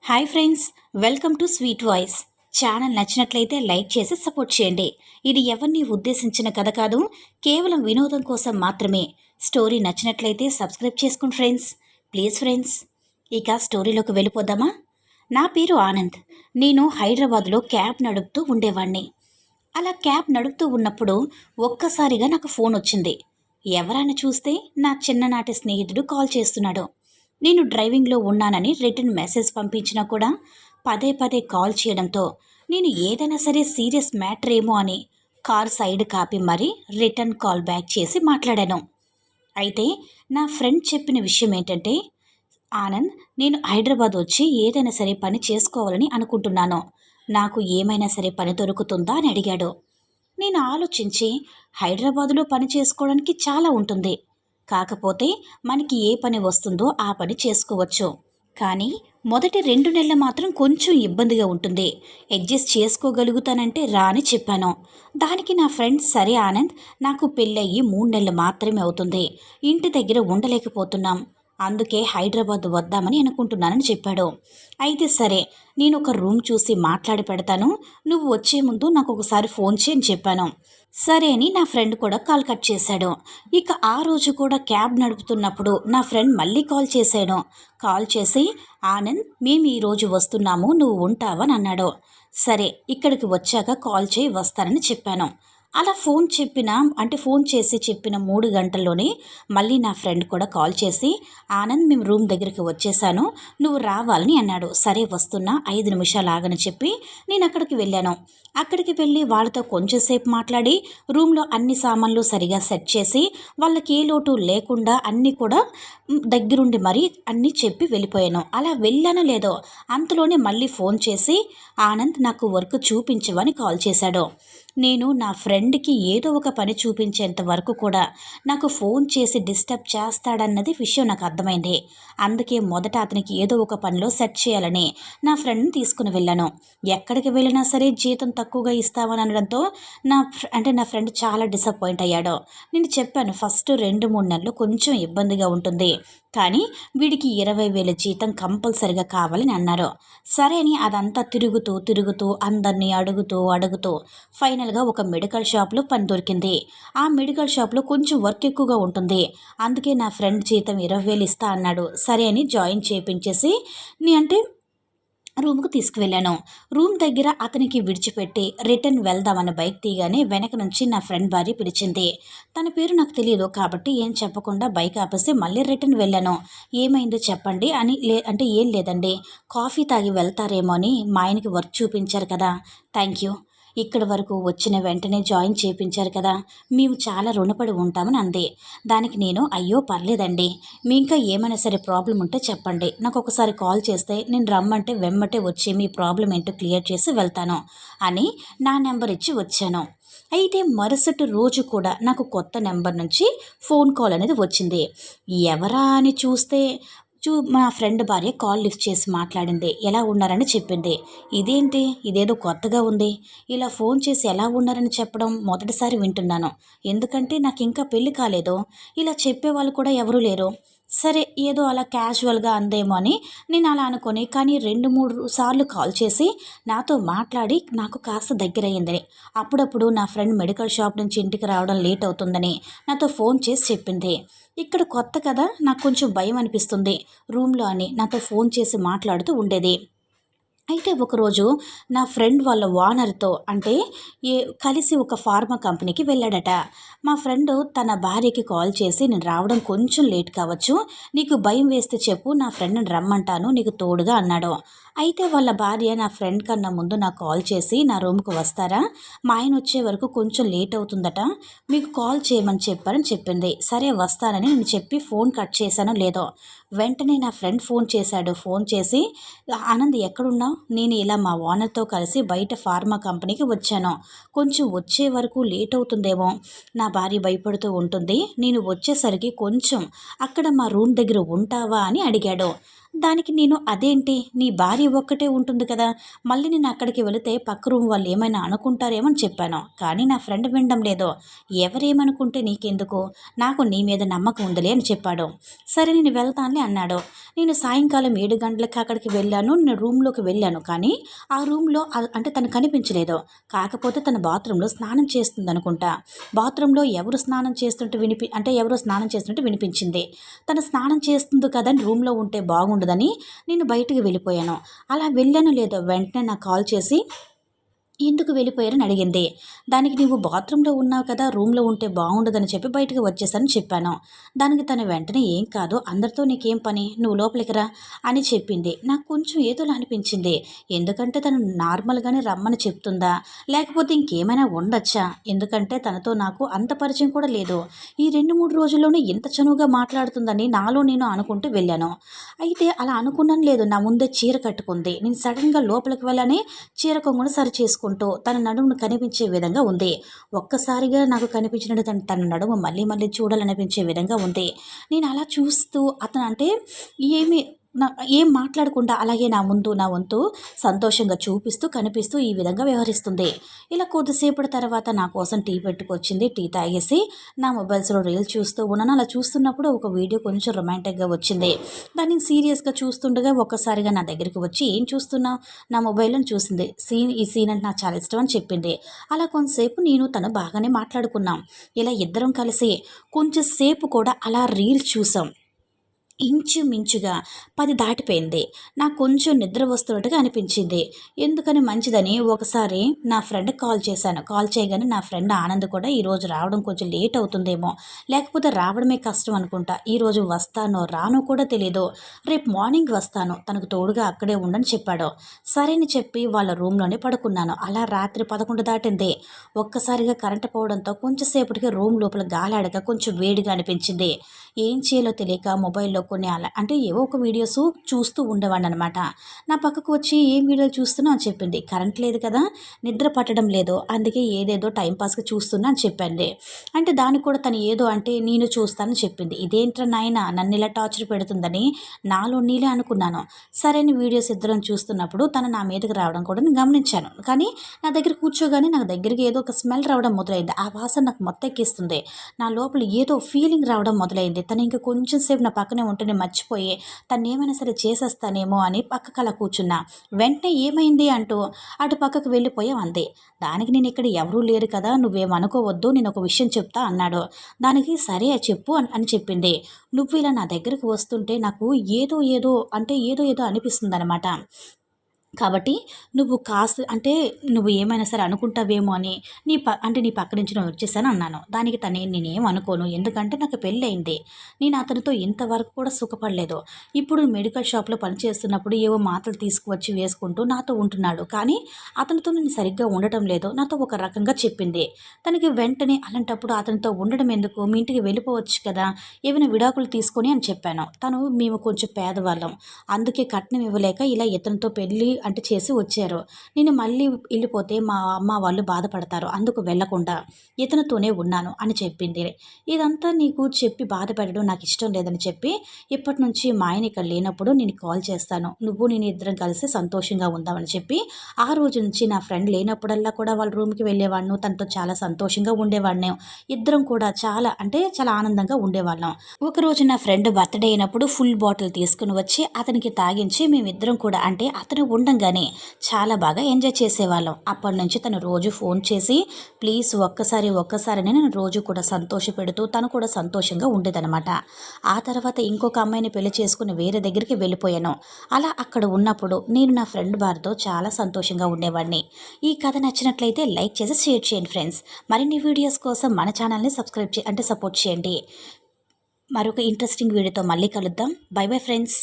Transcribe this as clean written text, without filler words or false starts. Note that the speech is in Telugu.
Hi friends, welcome to sweet voice. Channel నచ్చినట్లయితే లైక్ చేసి సపోర్ట్ చేయండి. ఇది ఎవరిని ఉద్దేశించిన కథ కాదు, కేవలం వినోదం కోసం మాత్రమే. స్టోరీ నచ్చినట్లయితే సబ్స్క్రైబ్ చేసుకోండి ఫ్రెండ్స్, ప్లీజ్ ఫ్రెండ్స్. ఇక స్టోరీలోకి వెళ్ళిపోదామా? నా పేరు ఆనంద్. నేను హైదరాబాద్లో క్యాబ్ నడుపుతూ ఉండేవాణ్ణి. అలా క్యాబ్ నడుపుతూ ఉన్నప్పుడు ఒక్కసారిగా నాకు ఫోన్ వచ్చింది. ఎవరైనా చూస్తే నా చిన్ననాటి స్నేహితుడు కాల్ చేస్తున్నాడు. నేను డ్రైవింగ్లో ఉన్నానని రిటర్న్ మెసేజ్ పంపించినా కూడా పదే పదే కాల్ చేయడంతో నేను ఏదైనా సరే సీరియస్ మ్యాటర్ ఏమో అని కార్ సైడ్ కాపి మరీ రిటర్న్ కాల్ బ్యాక్ చేసి మాట్లాడాను. అయితే నా ఫ్రెండ్ చెప్పిన విషయం ఏంటంటే, ఆనంద్, నేను హైదరాబాద్ వచ్చి ఏదైనా సరే పని చేసుకోవాలని అనుకుంటున్నాను. నాకు ఏమైనా సరే పని దొరుకుతుందా అని అడిగాడు. నేను ఆలోచించి, హైదరాబాదులో పని చేసుకోవడానికి చాలా ఉంటుంది. కాకపోతే మనకి ఏ పని వస్తుందో ఆ పని చేసుకోవచ్చు. కానీ మొదటి 2 నెలలు మాత్రం కొంచెం ఇబ్బందిగా ఉంటుంది. అడ్జస్ట్ చేసుకోగలుగుతానంటే రా అని చెప్పాను. దానికి నా ఫ్రెండ్, సరే ఆనంద్, నాకు పెళ్ళయ్యి 3 నెలలు మాత్రమే అవుతుంది. ఇంటి దగ్గర ఉండలేకపోతున్నాం. అందుకే హైదరాబాద్ వద్దామని అనుకుంటున్నానని చెప్పాడు. అయితే సరే, నేను ఒక రూమ్ చూసి మాట్లాడి పెడతాను. నువ్వు వచ్చే ముందు నాకు ఒకసారి ఫోన్ చేయని చెప్పాను. సరే అని నా ఫ్రెండ్ కూడా కాల్ కట్ చేశాడు. ఇక ఆ రోజు కూడా క్యాబ్ నడుపుతున్నప్పుడు నా ఫ్రెండ్ మళ్ళీ కాల్ చేశాడు. కాల్ చేసి, ఆనంద్, మేము ఈరోజు వస్తున్నాము, నువ్వు ఉంటావని అన్నాడు. సరే, ఇక్కడికి వచ్చాక కాల్ చేయి, వస్తానని చెప్పాను. అలా ఫోన్ చేసి చెప్పిన 3 గంటల్లోనే మళ్ళీ నా ఫ్రెండ్ కూడా కాల్ చేసి, ఆనంద్, మేము రూమ్ దగ్గరికి వచ్చేసాను, నువ్వు రావాలని అన్నాడు. సరే వస్తున్నా, 5 నిమిషాలు ఆగని చెప్పి నేను అక్కడికి వెళ్ళాను. అక్కడికి వెళ్ళి వాళ్ళతో కొంచెంసేపు మాట్లాడి రూమ్లో అన్ని సామాన్లు సరిగా సెట్ చేసి వాళ్ళకి ఏ లోటు లేకుండా అన్నీ కూడా దగ్గరుండి మరీ అన్నీ చెప్పి వెళ్ళిపోయాను. అలా వెళ్ళానో లేదో అంతలోనే మళ్ళీ ఫోన్ చేసి, ఆనంద్, నాకు వర్క్ చూపించవని కాల్ చేశాడు. నేను నా ఫ్రెండ్కి ఏదో ఒక పని చూపించేంత వరకు కూడా నాకు ఫోన్ చేసి డిస్టర్బ్ చేస్తాడన్నది విషయం నాకు అర్థమైంది. అందుకే మొదట అతనికి ఏదో ఒక పనిలో సెట్ చేయాలని నా ఫ్రెండ్ని తీసుకుని వెళ్ళాను. ఎక్కడికి వెళ్ళినా సరే జీతం తక్కువగా ఇస్తామని అనడంతో నా ఫ్రెండ్ చాలా డిసప్పాయింట్ అయ్యాడు. నేను చెప్పాను, ఫస్ట్ 2-3 నెలలు కొంచెం ఇబ్బందిగా ఉంటుంది, కానీ వీడికి 20,000 జీతం కంపల్సరిగా కావాలని అన్నారు. సరే అని అదంతా తిరుగుతూ అందరినీ అడుగుతూ ఫైనల్గా ఒక మెడికల్ షాప్లో పని దొరికింది. ఆ మెడికల్ షాప్లో కొంచెం వర్క్ ఎక్కువగా ఉంటుంది. అందుకే నా ఫ్రెండ్ జీతం 20,000 ఇస్తా అన్నాడు. సరే అని జాయిన్ చేయించేసి రూమ్కు తీసుకువెళ్ళాను. రూమ్ దగ్గర అతనికి విడిచిపెట్టి రిటర్న్ వెళ్దామని బైక్ తీయగానే వెనక నుంచి నా ఫ్రెండ్ భార్య పిలిచింది. తన పేరు నాకు తెలియదు కాబట్టి ఏం చెప్పకుండా బైక్ ఆపేసి మళ్ళీ రిటర్న్ వెళ్ళాను. ఏమైందో చెప్పండి అని. ఏం లేదండి, కాఫీ తాగి వెళ్తారేమో అని మా ఆయనకి వర్క్ చూపించారు కదా, థ్యాంక్ యూ. ఇక్కడి వరకు వచ్చిన వెంటనే జాయిన్ చేయించారు కదా, మేము చాలా రుణపడి ఉంటామని అంది. దానికి నేను, అయ్యో పర్లేదండి, మీ ఇంకా ఏమైనా సరే ప్రాబ్లం ఉంటే చెప్పండి, నాకు ఒకసారి కాల్ చేస్తే నేను రమ్మంటే వెమ్మటే వచ్చి మీ ప్రాబ్లం ఏంటో క్లియర్ చేసి వెళ్తాను అని నా నెంబర్ ఇచ్చి వచ్చాను. అయితే మరుసటి రోజు కూడా నాకు కొత్త నెంబర్ నుంచి ఫోన్ కాల్ అనేది వచ్చింది. ఎవరా అని చూస్తే మా ఫ్రెండ్ భార్య కాల్ లిఫ్ట్ చేసి మాట్లాడింది. ఎలా ఉన్నారని చెప్పింది. ఇదేంటి, ఇదేదో కొత్తగా ఉంది, ఇలా ఫోన్ చేసి ఎలా ఉన్నారని చెప్పడం మొదటిసారి వింటున్నాను. ఎందుకంటే నాకు ఇంకా పెళ్లి కాలేదు, ఇలా చెప్పేవాళ్ళు కూడా ఎవరూ లేరు. సరే, ఏదో అలా క్యాజువల్గా అందేమో అని నేను అలా అనుకొని, కానీ 2-3 సార్లు కాల్ చేసి నాతో మాట్లాడి నాకు కాస్త దగ్గరయ్యిందని, అప్పుడప్పుడు నా ఫ్రెండ్ మెడికల్ షాప్ నుంచి ఇంటికి రావడం లేట్ అవుతుందని నాతో ఫోన్ చేసి చెప్పింది. ఇక్కడ కొత్త కదా, నాకు కొంచెం భయం అనిపిస్తుంది రూమ్లో అని నాతో ఫోన్ చేసి మాట్లాడుతూ ఉండేది. అయితే ఒకరోజు నా ఫ్రెండ్ వాళ్ళ ఓనర్తో కలిసి ఒక ఫార్మా కంపెనీకి వెళ్ళాడట. మా ఫ్రెండ్ తన భార్యకి కాల్ చేసి, నేను రావడం కొంచెం లేట్ కావచ్చు, నీకు భయం వేస్తే చెప్పు, నా ఫ్రెండ్ని రమ్మంటాను నీకు తోడుగా అన్నాడు. అయితే వాళ్ళ భార్య నా ఫ్రెండ్ కన్నా ముందు నాకు కాల్ చేసి, నా రూమ్కి వస్తారా, మా ఆయన వచ్చే వరకు కొంచెం లేట్ అవుతుందట, మీకు కాల్ చేయమని చెప్పారని చెప్పింది. సరే వస్తానని నేను చెప్పి ఫోన్ కట్ చేశానో లేదో వెంటనే నా ఫ్రెండ్ ఫోన్ చేశాడు. ఫోన్ చేసి, ఆనంద్ ఎక్కడున్నావు, నేను ఇలా మా ఓనర్తో కలిసి బయట ఫార్మా కంపెనీకి వచ్చాను, కొంచెం వచ్చే వరకు లేట్ అవుతుందేమో, నా భార్య భయపడుతూ ఉంటుంది, నేను వచ్చేసరికి కొంచెం అక్కడ మా రూమ్ దగ్గర ఉంటావా అని అడిగాడు. దానికి నేను అదేంటి నీ భార్య ఒక్కటే ఉంటుంది కదా, మళ్ళీ నేను అక్కడికి వెళితే పక్క రూమ్ వాళ్ళు ఏమైనా అనుకుంటారేమో అని చెప్పాను. కానీ నా ఫ్రెండ్ వినడం లేదు. ఎవరేమనుకుంటే నీకెందుకు, నాకు నీ మీద నమ్మకం ఉందిలే అని చెప్పాడు. సరే నేను వెళ్తానులే అన్నాడు. నేను సాయంకాలం 7 గంటలకి అక్కడికి వెళ్ళాను. నేను రూమ్లోకి వెళ్ళాను. కానీ ఆ రూమ్లో అంటే తను కనిపించలేదు. కాకపోతే తన బాత్రూంలో స్నానం చేస్తుందనుకుంటా. బాత్రూంలో ఎవరో స్నానం చేస్తుంటే వినిపించింది. తను స్నానం చేస్తుంది కదా అని రూమ్లో ఉంటే బాగుండదని నేను బయటికి వెళ్ళిపోయాను. అలా వెళ్ళాను లేదో వెంటనే నాకు కాల్ చేసి ఎందుకు వెళ్ళిపోయారని అడిగింది. దానికి నువ్వు బాత్రూంలో ఉన్నావు కదా, రూమ్లో ఉంటే బాగుండదని చెప్పి బయటకు వచ్చేసానని చెప్పాను. దానికి తను వెంటనే ఏం కాదు, అందరితో నీకేం పని, నువ్వు లోపలికి రా అని చెప్పింది. నాకు కొంచెం ఏదోలా అనిపించింది. ఎందుకంటే తను నార్మల్గానే రమ్మని చెప్తుందా, లేకపోతే ఇంకేమైనా ఉండొచ్చా? ఎందుకంటే తనతో నాకు అంత పరిచయం కూడా లేదు. ఈ 2-3 రోజుల్లోనే ఇంత చనువుగా మాట్లాడుతుందని నాలో నేను అనుకుంటూ వెళ్ళాను. అయితే అలా అనుకున్నాను లేదు, నా ముందే చీర కట్టుకుంది. నేను సడన్గా లోపలికి వెళ్ళని చీర కొంగును సరి చేసుకుంటూ తన నడుమును కనిపించే విధంగా ఉంది. ఒక్కసారిగా నాకు కనిపించినట్టు తన నడుము మళ్ళీ మళ్ళీ చూడాలనిపించే విధంగా ఉంది. నేను అలా చూస్తూ అతను అంటే ఏమి ఏం మాట్లాడకుండా అలాగే నా వంతు సంతోషంగా చూపిస్తూ కనిపిస్తూ ఈ విధంగా వ్యవహరిస్తుంది. ఇలా కొద్దిసేపటి తర్వాత నా కోసం టీ పెట్టుకొచ్చింది. టీ తాగేసి నా మొబైల్స్లో రీల్స్ చూస్తూ ఉన్నాను. అలా చూస్తున్నప్పుడు ఒక వీడియో కొంచెం రొమాంటిక్గా వచ్చింది. దాన్ని సీరియస్గా చూస్తుండగా ఒక్కసారిగా నా దగ్గరికి వచ్చి ఏం చూస్తున్నావు, నా మొబైల్లో చూసింది. ఈ సీన్ అంటే నాకు చాలా ఇష్టం అని చెప్పింది. అలా కొంతసేపు నేను తను బాగానే మాట్లాడుకున్నాం. ఇలా ఇద్దరం కలిసి కొంచెం సేపు కూడా అలా రీల్స్ చూసాం. ఇంచుమించుగా 10 దాటిపోయింది. నాకు కొంచెం నిద్ర వస్తున్నట్టుగా అనిపించింది. ఎందుకని మంచిదని ఒకసారి నా ఫ్రెండ్కి కాల్ చేశాను. కాల్ చేయగానే నా ఫ్రెండ్ ఆనంద్ కూడా ఈరోజు రావడం కొంచెం లేట్ అవుతుందేమో, లేకపోతే రావడమే కష్టం అనుకుంటా, ఈరోజు వస్తానో రానో కూడా తెలీదు, రేపు మార్నింగ్ వస్తాను, తనకు తోడుగా అక్కడే ఉండని చెప్పాడు. సరేని చెప్పి వాళ్ళ రూమ్లోనే పడుకున్నాను. అలా రాత్రి 11 దాటింది. ఒక్కసారిగా కరెంటు పోవడంతో కొంచెంసేపటికి రూమ్ లోపల గాలాడక కొంచెం వేడిగా అనిపించింది. ఏం చేయాలో తెలియక మొబైల్లో కొన్ని అంటే ఏవో ఒక వీడియోస్ చూస్తూ ఉండేవాడిని అనమాట. నా పక్కకు వచ్చి ఏం వీడియోలు చూస్తున్నా అని చెప్పింది. కరెంట్ లేదు కదా, నిద్ర పట్టడం లేదు, అందుకే ఏదేదో టైంపాస్గా చూస్తున్నా అని చెప్పింది. అంటే దానికి కూడా తను ఏదో అంటే నేను చూస్తానని చెప్పింది. ఇదేంట్రా నాయన నన్ను ఇలా టార్చర్ పెడుతుందని నాలో నీలే అనుకున్నాను. సరైన వీడియోస్ ఇద్దరం చూస్తున్నప్పుడు తను నా మీదకి రావడం కూడా నేను గమనించాను. కానీ నా దగ్గర కూర్చోగానే నాకు దగ్గరికి ఏదో ఒక స్మెల్ రావడం మొదలైంది. ఆ వాసన నాకు మొత్తం ఎక్కిస్తుంది. నా లోపల ఏదో ఫీలింగ్ రావడం మొదలైంది. తను ఇంకా కొంచెం సేపు నా పక్కనే ఉంటేనే మర్చిపోయి తను ఏమైనా సరే చేసేస్తానేమో అని పక్కకు అలా కూర్చున్నా. వెంటనే ఏమైంది అంటూ అటు పక్కకు వెళ్ళిపోయాం అంది. దానికి నేను ఇక్కడ ఎవరూ లేరు కదా, నువ్వేమనుకోవద్దు, నేను ఒక విషయం చెప్తా అన్నాడు. దానికి సరే చెప్పు అని చెప్పింది. నువ్వు ఇలా నా దగ్గరకు వస్తుంటే నాకు ఏదో ఏదో అనిపిస్తుంది అనమాట. కాబట్టి నువ్వు అంటే నువ్వు ఏమైనా సరే అనుకుంటావేమో అని నీ పక్క నుంచి నేను వచ్చేసాను అన్నాను. దానికి నేనేం అనుకోను, ఎందుకంటే నాకు పెళ్ళయింది, నేను అతనితో ఇంతవరకు కూడా సుఖపడలేదు. ఇప్పుడు మెడికల్ షాప్లో పనిచేస్తున్నప్పుడు ఏవో మాటలు తీసుకువచ్చి వేసుకుంటూ నాతో ఉంటున్నాడు. కానీ అతనితో నేను సరిగ్గా ఉండటం లేదు, నాతో ఒక రకంగా చెప్పింది. తనకి వెంటనే అలాంటప్పుడు అతనితో ఉండడం ఎందుకు, మీ ఇంటికి వెళ్ళిపోవచ్చు కదా, ఏమైనా విడాకులు తీసుకొని అని చెప్పాను. మేము కొంచెం పేదవాళ్ళం, అందుకే కట్నం ఇవ్వలేక ఇలా ఇతనితో పెళ్ళి అంటే చేసి వచ్చారు. నేను మళ్ళీ వెళ్ళిపోతే మా అమ్మ వాళ్ళు బాధపడతారు, అందుకు వెళ్లకుండా ఇతనితోనే ఉన్నాను అని చెప్పింది. ఇదంతా నీకు చెప్పి బాధపడడం నాకు ఇష్టం లేదని చెప్పి ఇప్పటి నుంచి మా ఆయన ఇక్కడ లేనప్పుడు నేను కాల్ చేస్తాను, నువ్వు నేను ఇద్దరం కలిసి సంతోషంగా ఉందామని చెప్పి ఆ రోజు నుంచి నా ఫ్రెండ్ లేనప్పుడల్లా కూడా వాళ్ళ రూమ్కి వెళ్ళేవాడిను. తనతో చాలా సంతోషంగా ఉండేవాడిని. ఇద్దరం కూడా చాలా ఆనందంగా ఉండేవాళ్ళం. ఒకరోజు నా ఫ్రెండ్ బర్త్డే అయినప్పుడు ఫుల్ బాటిల్ తీసుకుని వచ్చి అతనికి తాగించి మేమిద్దరం కూడా అంటే అతను ఉండంగానే చాలా బాగా ఎంజాయ్ చేసేవాళ్ళం. అప్పటి నుంచి తను రోజు ఫోన్ చేసి ప్లీజ్ ఒక్కసారి నేను రోజు కూడా సంతోషపెడుతూ తను కూడా సంతోషంగా ఉండేదనమాట. ఆ తర్వాత ఇంకొక అమ్మాయిని పెళ్లి చేసుకుని వేరే దగ్గరికి వెళ్ళిపోయాను. అలా అక్కడ ఉన్నప్పుడు నేను నా ఫ్రెండ్ బార్తో చాలా సంతోషంగా ఉండేవాడిని. ఈ కథ నచ్చినట్లయితే లైక్ చేసి షేర్ చేయండి ఫ్రెండ్స్. మరిన్ని వీడియోస్ కోసం మన ఛానల్ని సబ్స్క్రైబ్ సపోర్ట్ చేయండి. మరొక ఇంట్రెస్టింగ్ వీడియోతో మళ్ళీ కలుద్దాం. By bye friends.